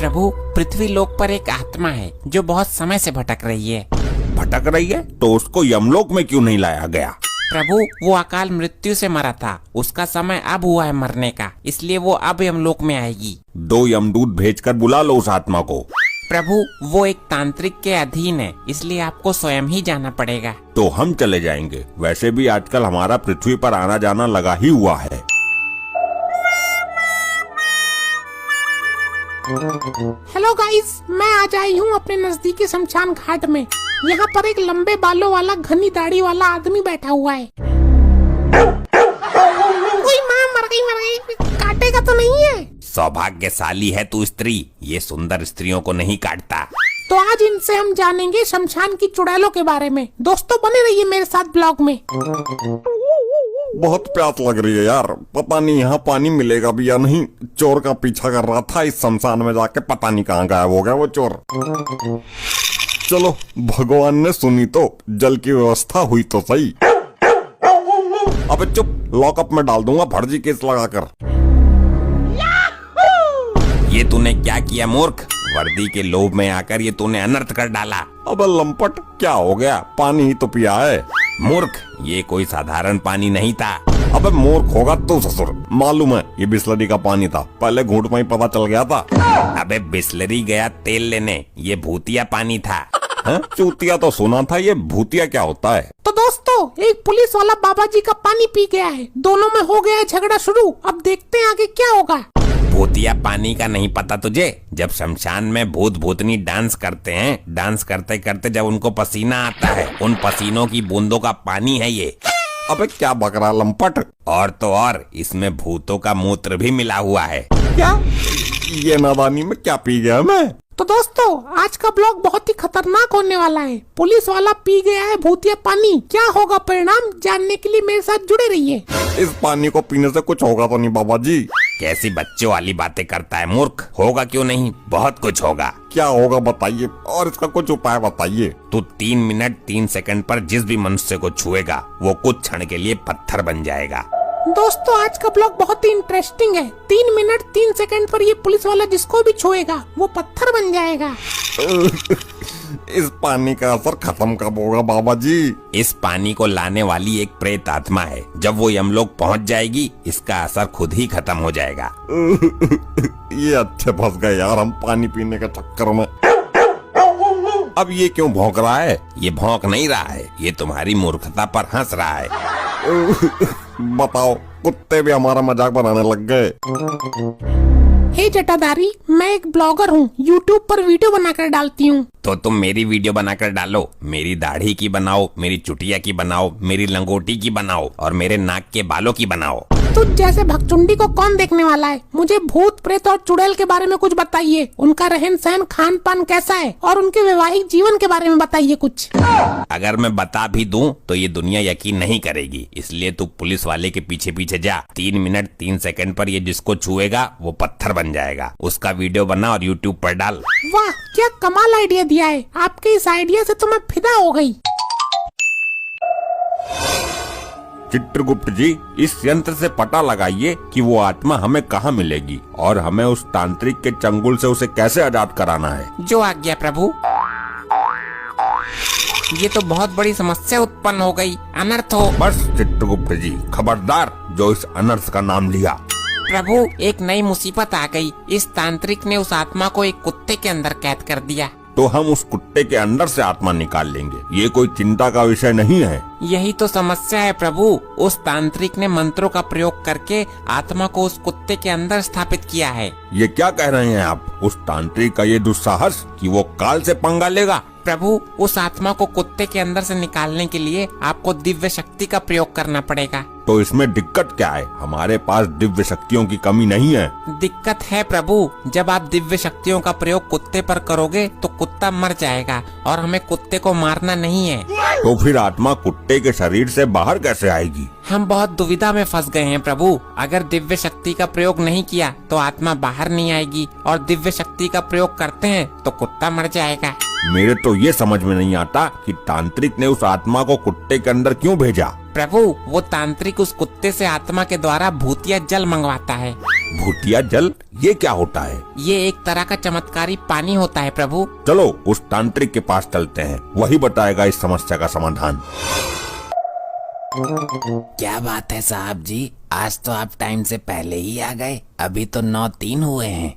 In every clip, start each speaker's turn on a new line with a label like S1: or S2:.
S1: प्रभु, पृथ्वी लोक पर एक आत्मा है जो बहुत समय से भटक रही है।
S2: भटक रही है तो उसको यमलोक में क्यों नहीं लाया गया?
S1: प्रभु, वो अकाल मृत्यु से मरा था, उसका समय अब हुआ है मरने का, इसलिए वो अब यमलोक में आएगी।
S2: 2 यमदूत भेजकर बुला लो उस आत्मा को।
S1: प्रभु, वो एक तांत्रिक के अधीन है, इसलिए आपको स्वयं ही जाना पड़ेगा।
S2: तो हम चले जाएंगे, वैसे भी आजकल हमारा पृथ्वी पर आना जाना लगा ही हुआ है।
S3: हेलो गाइस, मैं आज आई हूँ अपने नजदीकी शमशान घाट में। यहाँ पर एक लंबे बालों वाला घनी दाढ़ी वाला आदमी बैठा हुआ है। कोई माँ मर गई, काटेगा तो नहीं है?
S2: सौभाग्यशाली है तू स्त्री, ये सुंदर स्त्रियों को नहीं काटता।
S3: तो आज इनसे हम जानेंगे शमशान की चुड़ैलों के बारे में। दोस्तों बने रहिए मेरे साथ ब्लॉग में।
S2: बहुत प्यास लग रही है यार, पता नहीं यहाँ पानी मिलेगा भी या नहीं। चोर का पीछा कर रहा था इस शमशान में जाके, पता नहीं कहाँ गायब हो गया वो चोर। चलो, भगवान ने सुनी तो जल की व्यवस्था हुई तो सही। अबे चुप, लॉकअप में डाल दूंगा फर्जी केस लगाकर। ये तूने क्या किया मूर्ख? वर्दी के लोभ में आकर ये तूने अनर्थ कर डाला। अबे लंपट, क्या हो गया? पानी ही तो पिया है। मूर्ख, ये कोई साधारण पानी नहीं था। अबे मूर्ख होगा तू ससुर, मालूम है ये बिस्लरी का पानी था, पहले घूंट में ही पता चल गया था। अबे बिस्लरी गया तेल लेने, ये भूतिया पानी था। चूतिया तो सुना था, ये भूतिया क्या होता है?
S3: तो दोस्तों, एक पुलिस वाला बाबा जी का पानी पी गया है, दोनों में हो गया है झगड़ा शुरू। अब देखते हैं आगे क्या होगा।
S2: भूतिया पानी का नहीं पता तुझे? जब शमशान में भूत भूतनी डांस करते हैं, डांस करते करते जब उनको पसीना आता है, उन पसीनों की बूंदों का पानी है ये। अबे क्या बकरा लंपट, और तो और इसमें भूतों का मूत्र भी मिला हुआ है। क्या? ये नादानी में क्या पी गया मैं?
S3: तो दोस्तों, आज का ब्लॉग बहुत ही खतरनाक होने वाला है। पुलिस वाला पी गया है भूतिया पानी, क्या होगा परिणाम जानने के लिए मेरे साथ जुड़े रहिए।
S2: इस पानी को पीने से कुछ होगा तो नहीं बाबा जी? कैसी बच्चों वाली बातें करता है मूर्ख, होगा क्यों नहीं, बहुत कुछ होगा। क्या होगा बताइए, और इसका कुछ उपाय बताइए। तू 3 मिनट 3 सेकंड पर जिस भी मनुष्य को छुएगा वो कुछ क्षण के लिए पत्थर बन जाएगा।
S3: दोस्तों, आज का ब्लॉग बहुत ही इंटरेस्टिंग है। 3 मिनट 3 सेकंड पर ये पुलिस वाला जिसको भी छुएगा वो पत्थर बन जाएगा।
S2: इस पानी का असर खत्म कब होगा बाबा जी? इस पानी को लाने वाली एक प्रेत आत्मा है, जब वो यमलोक पहुंच जाएगी इसका असर खुद ही खत्म हो जाएगा। ये अच्छे फंस गए यार हम पानी पीने के चक्कर में। अब ये क्यों भौंक रहा है? ये भौंक नहीं रहा है, ये तुम्हारी मूर्खता पर हंस रहा है। बताओ, कुत्ते भी हमारा मजाक बनाने लग गए।
S3: हे जटाधारी, मैं एक ब्लॉगर हूँ, यूट्यूब पर वीडियो बनाकर डालती हूँ।
S2: तो तुम मेरी वीडियो बनाकर डालो, मेरी दाढ़ी की बनाओ, मेरी चुटिया की बनाओ, मेरी लंगोटी की बनाओ और मेरे नाक के बालों की बनाओ।
S3: तुझ जैसे भगचुंडी को कौन देखने वाला है? मुझे भूत प्रेत और चुड़ैल के बारे में कुछ बताइए। उनका रहन सहन खान पान कैसा है और उनके वैवाहिक जीवन के बारे में बताइए कुछ।
S2: अगर मैं बता भी दूं तो ये दुनिया यकीन नहीं करेगी, इसलिए तू पुलिस वाले के पीछे पीछे जा। 3 मिनट 3 सेकंड पर ये जिसको छुएगा वो पत्थर बन जाएगा। उसका वीडियो बना और यूट्यूब पर डाल।
S3: वाह, क्या कमाल आइडिया दिया है। आपके इस आइडिया से तो मैं फिदा हो गई।
S2: चित्रगुप्त जी, इस यंत्र से पता लगाइए कि वो आत्मा हमें कहाँ मिलेगी और हमें उस तांत्रिक के चंगुल से उसे कैसे आजाद कराना है।
S1: जो आज्ञा प्रभु। ये तो बहुत बड़ी समस्या उत्पन्न हो गई, अनर्थ हो।
S2: बस चित्रगुप्त जी, खबरदार जो इस अनर्थ का नाम लिया।
S1: प्रभु, एक नई मुसीबत आ गई। इस तांत्रिक ने उस आत्मा को एक कुत्ते के अंदर कैद कर दिया।
S2: तो हम उस कुत्ते के अंदर से आत्मा निकाल लेंगे, ये कोई चिंता का विषय नहीं है।
S1: यही तो समस्या है प्रभु। उस तांत्रिक ने मंत्रों का प्रयोग करके आत्मा को उस कुत्ते के अंदर स्थापित किया है।
S2: ये क्या कह रहे हैं आप? उस तांत्रिक का ये दुस्साहस कि वो काल से पंगा लेगा।
S1: प्रभु, उस आत्मा को कुत्ते के अंदर से निकालने के लिए आपको दिव्य शक्ति का प्रयोग करना पड़ेगा।
S2: तो इसमें दिक्कत क्या है? हमारे पास दिव्य शक्तियों की कमी नहीं है।
S1: दिक्कत है प्रभु, जब आप दिव्य शक्तियों का प्रयोग कुत्ते पर करोगे तो कुत्ता मर जाएगा और हमें कुत्ते को मारना नहीं है।
S2: तो फिर आत्मा कुत्ते के शरीर से बाहर कैसे आएगी?
S1: हम बहुत दुविधा में फंस गए हैं प्रभु। अगर दिव्य शक्ति का प्रयोग नहीं किया तो आत्मा बाहर नहीं आएगी और दिव्य शक्ति का प्रयोग करते हैं तो कुत्ता मर जाएगा।
S2: मेरे तो ये समझ में नहीं आता कि तांत्रिक ने उस आत्मा को कुत्ते के अंदर क्यों भेजा।
S1: प्रभु वो तांत्रिक उस कुत्ते से आत्मा के द्वारा भूतिया जल मंगवाता है।
S2: भूतिया जल, ये क्या होता है?
S1: ये एक तरह का चमत्कारी पानी होता है प्रभु।
S2: चलो उस तांत्रिक के पास चलते हैं, वही बताएगा इस समस्या का समाधान।
S1: क्या बात है साहब जी, आज तो आप टाइम से पहले ही आ गए। अभी तो 9:03 हुए हैं।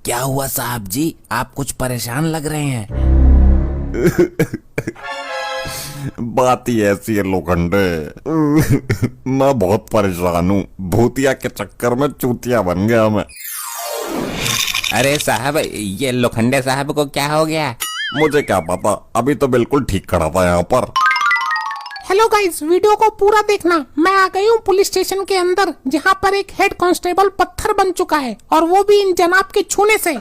S1: क्या हुआ साहब जी, आप कुछ परेशान लग रहे हैं।
S2: बात ही ऐसी है लोखंडे, मैं बहुत परेशान हूँ। भूतिया के चक्कर में चूतिया बन गया मैं।
S1: अरे साहब, ये लोखंडे साहब को क्या हो गया?
S2: मुझे क्या पता, अभी तो बिल्कुल ठीक खड़ा था यहाँ पर।
S3: हेलो गाइस, वीडियो को पूरा देखना। मैं आ गई हूँ पुलिस स्टेशन के अंदर, जहाँ पर एक हेड कांस्टेबल पत्थर बन चुका है, और वो भी इन जनाब के छूने से।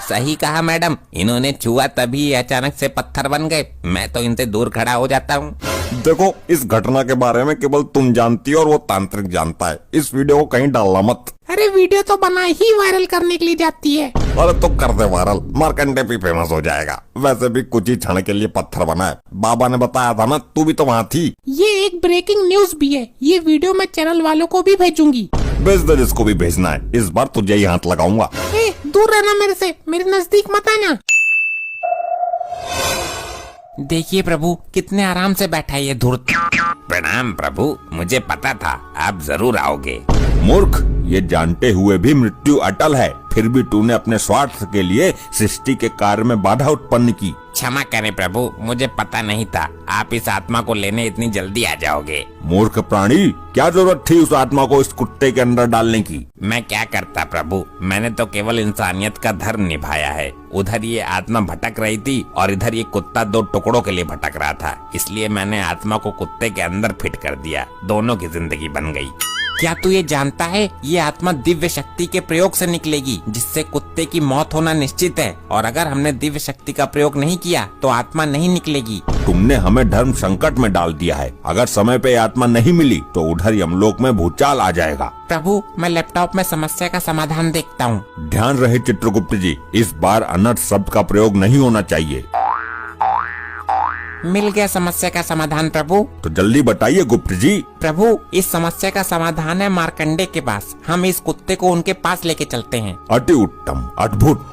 S1: सही कहा मैडम, इन्होंने छुआ तभी अचानक से पत्थर बन गए। मैं तो इनसे दूर खड़ा हो जाता हूँ।
S2: देखो, इस घटना के बारे में केवल तुम जानती हो और वो तांत्रिक जानता है। इस वीडियो को कहीं डालना मत।
S3: अरे वीडियो तो बना ही वायरल करने के लिए जाती है।
S2: अरे तो कर दे वायरल, मार्कंडे भी फेमस हो जाएगा। वैसे भी कुछ ही क्षण के लिए पत्थर बना है, बाबा ने बताया था ना, तू भी तो वहाँ थी।
S3: ये एक ब्रेकिंग न्यूज भी है। ये वीडियो मैं चैनल वालों को भी भेजूंगी।
S2: भेज दे जिसको भी भेजना है, इस बार तुझे ही हाथ लगाऊंगा।
S3: दूर रहना मेरे से, मेरे नजदीक मत आना।
S1: देखिए प्रभु, कितने आराम से बैठा है ये धूर्त।
S2: प्रणाम प्रभु, मुझे पता था आप जरूर आओगे। मूर्ख, ये जानते हुए भी मृत्यु अटल है, फिर भी तूने अपने स्वार्थ के लिए सृष्टि के कार्य में बाधा उत्पन्न की।
S1: क्षमा करें प्रभु, मुझे पता नहीं था आप इस आत्मा को लेने इतनी जल्दी आ जाओगे।
S2: मूर्ख प्राणी, क्या जरूरत थी उस आत्मा को इस कुत्ते के अंदर डालने की?
S1: मैं क्या करता प्रभु, मैंने तो केवल इंसानियत का धर्म निभाया है। उधर ये आत्मा भटक रही थी और इधर ये कुत्ता 2 टुकड़ों के लिए भटक रहा था, इसलिए मैंने आत्मा को कुत्ते के अंदर फिट कर दिया। दोनों की जिंदगी बन गई। क्या तू ये जानता है, ये आत्मा दिव्य शक्ति के प्रयोग से निकलेगी, जिससे कुत्ते की मौत होना निश्चित है। और अगर हमने दिव्य शक्ति का प्रयोग नहीं किया तो आत्मा नहीं निकलेगी।
S2: तुमने हमें धर्म संकट में डाल दिया है। अगर समय पे आत्मा नहीं मिली तो उधर यमलोक में भूचाल आ जाएगा।
S1: प्रभु, मैं लैपटॉप में समस्या का समाधान देखता हूँ।
S2: ध्यान रहे चित्रगुप्त जी, इस बार अनर्थ शब्द का प्रयोग नहीं होना चाहिए।
S1: मिल गया समस्या का समाधान प्रभु।
S2: तो जल्दी बताइए गुप्त जी।
S1: प्रभु, इस समस्या का समाधान है मार्कंडे के पास। हम इस कुत्ते को उनके पास लेके चलते हैं।
S2: अति उत्तम, अद्भुत।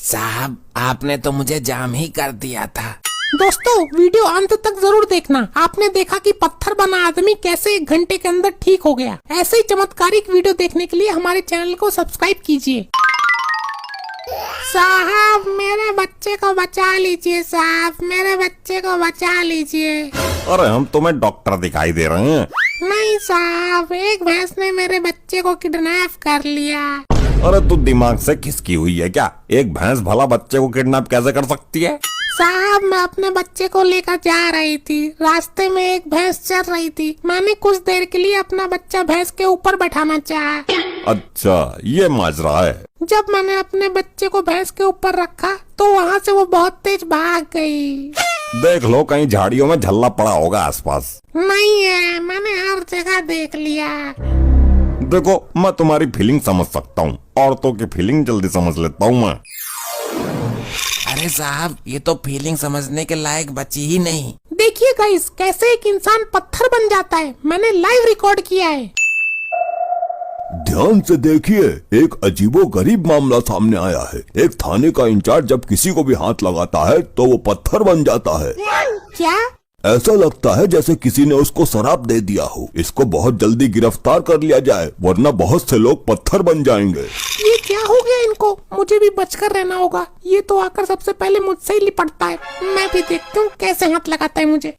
S1: साहब, आपने तो मुझे जाम ही कर दिया था।
S3: दोस्तों, वीडियो अंत तक जरूर देखना। आपने देखा कि पत्थर बना आदमी कैसे 1 घंटे के अंदर ठीक हो गया। ऐसे ही चमत्कारिक वीडियो देखने के लिए हमारे चैनल को सब्सक्राइब कीजिए। साहब, मेरे बच्चे को बचा लीजिए। साहब, मेरे बच्चे को बचा लीजिए।
S2: अरे हम तुम्हें डॉक्टर दिखाई दे रहे हैं।
S3: नहीं साहब, एक भैंस ने मेरे बच्चे को किडनैप कर लिया।
S2: अरे तू दिमाग से खिसकी हुई है क्या? एक भैंस भला बच्चे को किडनैप कैसे कर सकती है?
S3: साहब, मैं अपने बच्चे को लेकर जा रही थी। रास्ते में एक भैंस चल रही थी। मैंने कुछ देर के लिए अपना बच्चा भैंस के ऊपर बैठाना चाहा।
S2: अच्छा, ये माजरा है।
S3: जब मैंने अपने बच्चे को भैंस के ऊपर रखा तो वहाँ से वो बहुत तेज भाग गई।
S2: देख लो, कहीं झाड़ियों में झल्ला पड़ा होगा आसपास।
S3: नहीं है, मैंने हर जगह देख लिया।
S2: देखो, मैं तुम्हारी फीलिंग समझ सकता हूँ। औरतों की फीलिंग जल्दी समझ लेता हूँ मैं।
S1: अरे साहब, ये तो फीलिंग समझने के लायक बची ही नहीं।
S3: देखिए गाइस, कैसे एक इंसान पत्थर बन जाता है। मैंने लाइव रिकॉर्ड किया है।
S4: ध्यान से देखिए, एक अजीबोगरीब मामला सामने आया है। एक थाने का इंचार्ज जब किसी को भी हाथ लगाता है तो वो पत्थर बन जाता है।
S3: क्या?
S4: ऐसा लगता है जैसे किसी ने उसको शराब दे दिया हो। इसको बहुत जल्दी गिरफ्तार कर लिया जाए, वरना बहुत से लोग पत्थर बन जाएंगे।
S3: ये क्या हो गया इनको? मुझे भी बचकर रहना होगा। ये तो आकर सबसे पहले मुझसे ही लिपटता है। मैं भी देखती हूँ कैसे हाथ लगाता है मुझे।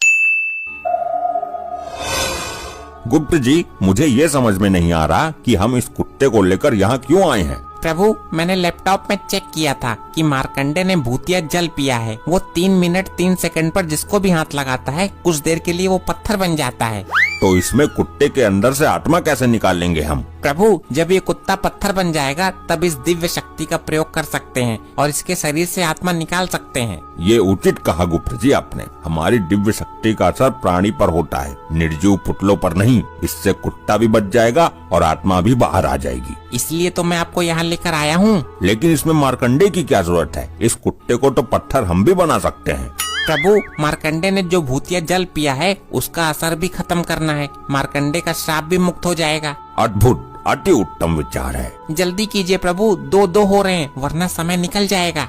S2: गुप्त जी, मुझे ये समझ में नहीं आ रहा कि हम इस कुत्ते को लेकर यहाँ क्यों आए हैं।
S1: प्रभु, मैंने लैपटॉप में चेक किया था कि मार्कंडे ने भूतिया जल पिया है। वो 3 मिनट 3 सेकंड पर जिसको भी हाथ लगाता है, कुछ देर के लिए वो पत्थर बन जाता है।
S4: तो इसमें कुत्ते के अंदर से आत्मा कैसे निकालेंगे हम?
S3: प्रभु, जब ये कुत्ता पत्थर बन जाएगा तब इस दिव्य शक्ति का प्रयोग कर सकते हैं और इसके शरीर से आत्मा निकाल सकते हैं।
S4: ये उचित कहा गुप्त जी आपने। हमारी दिव्य शक्ति का असर प्राणी पर होता है, निर्जीव पुतलों पर नहीं। इससे कुत्ता भी बच जाएगा और आत्मा भी बाहर आ जाएगी।
S3: इसलिए तो मैं आपको यहाँ लेकर आया हूँ।
S4: लेकिन इसमें मार्कंडे की क्या जरूरत है? इस कुत्ते को तो पत्थर हम भी बना सकते हैं।
S3: प्रभु, मार्कंडे ने जो भूतिया जल पिया है उसका असर भी खत्म करना है। मार्कंडे का श्राप भी मुक्त हो जाएगा।
S4: अद्भुत, अति उत्तम विचार है।
S3: जल्दी कीजिए प्रभु, 2-2 हो रहे हैं वरना समय निकल जाएगा।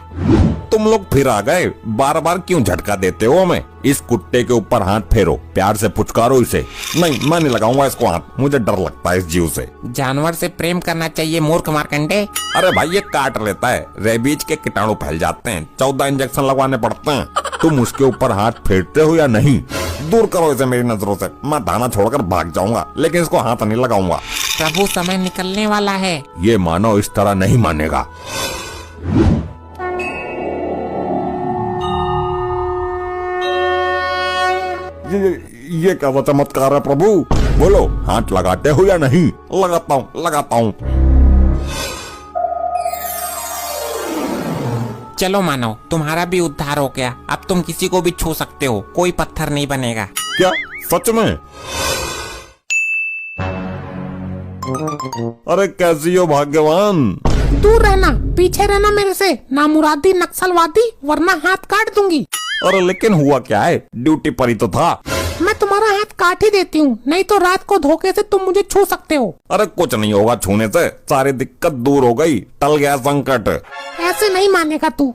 S2: तुम लोग फिर आ गए, बार बार क्यों झटका देते हो हमें?
S4: इस कुत्ते के ऊपर हाथ फेरो, प्यार से पुचकारो इसे।
S2: नहीं, मैं नहीं लगाऊंगा इसको हाथ, मुझे डर लगता है इस जीव से।
S3: जानवर से प्रेम करना चाहिए मूर्ख मार्कंडे।
S2: अरे भाई, ये काट लेता है, रेबीज के कीटाणु फैल जाते हैं, 14 इंजेक्शन लगवाने पड़ते हैं।
S4: तुम उसके ऊपर हाथ फेरते हो या नहीं?
S2: दूर करो इसे मेरी नजरों से, मैं थाना छोड़कर भाग जाऊंगा, लेकिन इसको हाथ नहीं लगाऊंगा।
S3: प्रभु, समय निकलने वाला है।
S4: ये मानव इस तरह नहीं मानेगा।
S2: ये क्या चमत्कार है प्रभु?
S4: बोलो, हाथ लगाते हो या नहीं?
S2: लगाता हूँ।
S3: चलो मानव, तुम्हारा भी उद्धार हो गया। अब तुम किसी को भी छू सकते हो, कोई पत्थर नहीं बनेगा।
S2: क्या सच में? अरे कैसी हो भाग्यवान।
S3: दूर रहना, पीछे रहना मेरे से, नामुरादी नक्सलवादी, वरना हाथ काट दूंगी।
S2: अरे लेकिन हुआ क्या है? ड्यूटी पर ही तो था।
S3: मैं तुम्हारा हाथ काट ही देती हूँ, नहीं तो रात को धोखे से तुम मुझे छू सकते हो।
S2: अरे कुछ नहीं होगा छूने से, सारी दिक्कत दूर हो गई, टल गया संकट।
S3: ऐसे नहीं मानेगा तू।